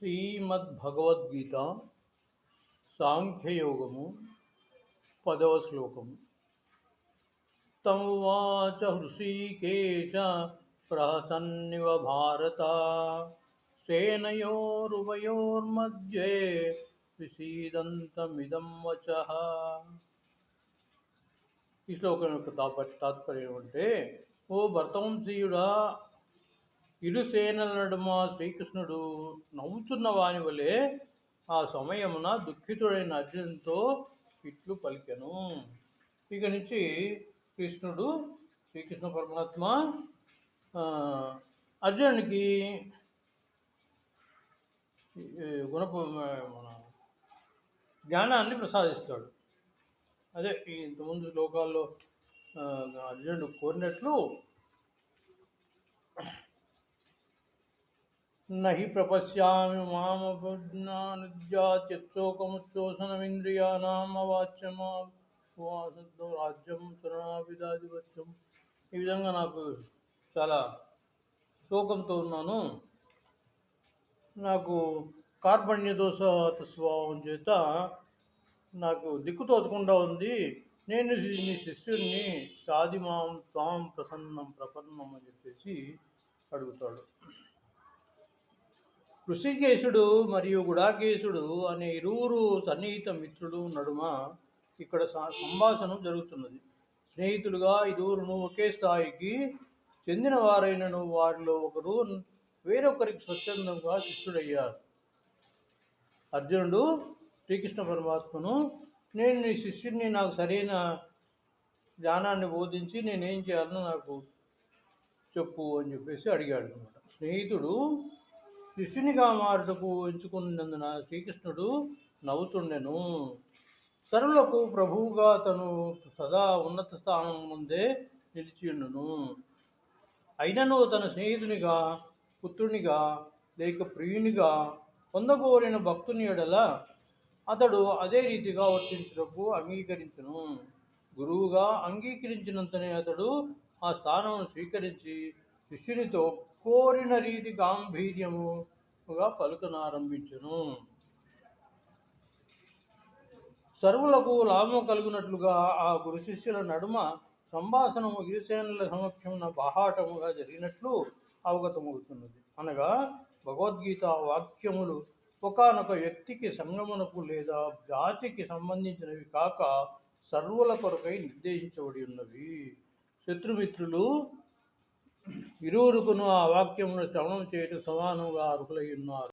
శ్రీమద్భగవద్గీత సాంఖ్యయోగము 10వ శ్లోకము. తమువాచ హృషీకేశ ప్రహసన్నివ భారత సేనయోరుభయోర్మధ్యే విషీదంతమిదం వచః. ఈ శ్లోకం యొక్క తాత్పర్యం అంటే, ఓ భర్తవంశీయుడా, ఇరు సేనల నడుమ శ్రీకృష్ణుడు నవ్వుతున్న వాని వలె ఆ సమయమున దుఃఖితుడైన అర్జునుతో ఇట్లు పలికెను. ఇక నుంచి శ్రీకృష్ణ పరమాత్మ అర్జునునికి మన జ్ఞానాన్ని ప్రసాదిస్తాడు. అదే ఇంతకుముందు శ్లోకాల్లో అర్జునుడు కోరినట్లు, నహి ప్రపశ్యామి మామజ్ఞానోకముచ్చోషణమింద్రియాణం అవాచ్యమాశుద్ధం రాజ్యం శరణాభిదాధిపత్యం. ఈ విధంగా నాకు చాలా శోకంతో ఉన్నాను, నాకు కార్పణ్య దోష స్వభావం చేత నాకు దిక్కు తోచకుండా ఉంది. నేను నీ శిష్యుడిని సాధిమాం త్వాం ప్రసన్నం ప్రపన్నం అని చెప్పేసి అడుగుతాడు. ఋషికేశుడు మరియు గుడాకేశుడు అనే ఇరువురు సన్నిహిత మిత్రులు నడుమ ఇక్కడ సంభాషణ జరుగుతున్నది. స్నేహితులుగా ఇరువురును ఒకే స్థాయికి చెందిన వారైనను వారిలో ఒకరు వేరొకరికి స్వచ్ఛందంగా శిష్యుడయ్యారు. అర్జునుడు శ్రీకృష్ణ పరమాత్మను, నేను నీ శిష్యుడిని, నాకు సరైన జ్ఞానాన్ని బోధించి నేనేం చేయాలో నాకు చెప్పు అని చెప్పేసి అడిగాడు అనమాట. స్నేహితుడు శిష్యునిగా మారుటకు ఎంచుకున్నందున శ్రీకృష్ణుడు నవ్వుతుండెను. సర్వులకు ప్రభువుగా తను సదా ఉన్నత స్థానం ముందే నిలిచియుండును. అయినను తన స్నేహితునిగా, పుత్రునిగా లేక ప్రియునిగా పొందగోరిన భక్తుని ఎడల అతడు అదే రీతిగా వర్తించుటకు అంగీకరించును. గురువుగా అంగీకరించినంతనే అతడు ఆ స్థానమును స్వీకరించి శిష్యునితో కోరిన రీతి గాంభీర్యముగా పలుకనారంభించును. సర్వులకు లాభం కలుగునట్లుగా ఆ గురు శిష్యుల నడుమ సంభాషణము ఇరుసేనల సమక్షమున బాహాటముగా జరిగినట్లు అవగతమవుతున్నది. అనగా భగవద్గీత వాక్యములు ఒకానొక వ్యక్తికి, సంగమునకు లేదా జాతికి సంబంధించినవి కాక సర్వుల కొరకై నిర్దేశించబడి ఉన్నవి. శత్రుమిత్రులు ఇరువురుకును ఆ వాక్యమును శ్రవణం చేయటం సమానంగా అర్హులై ఉన్నారు.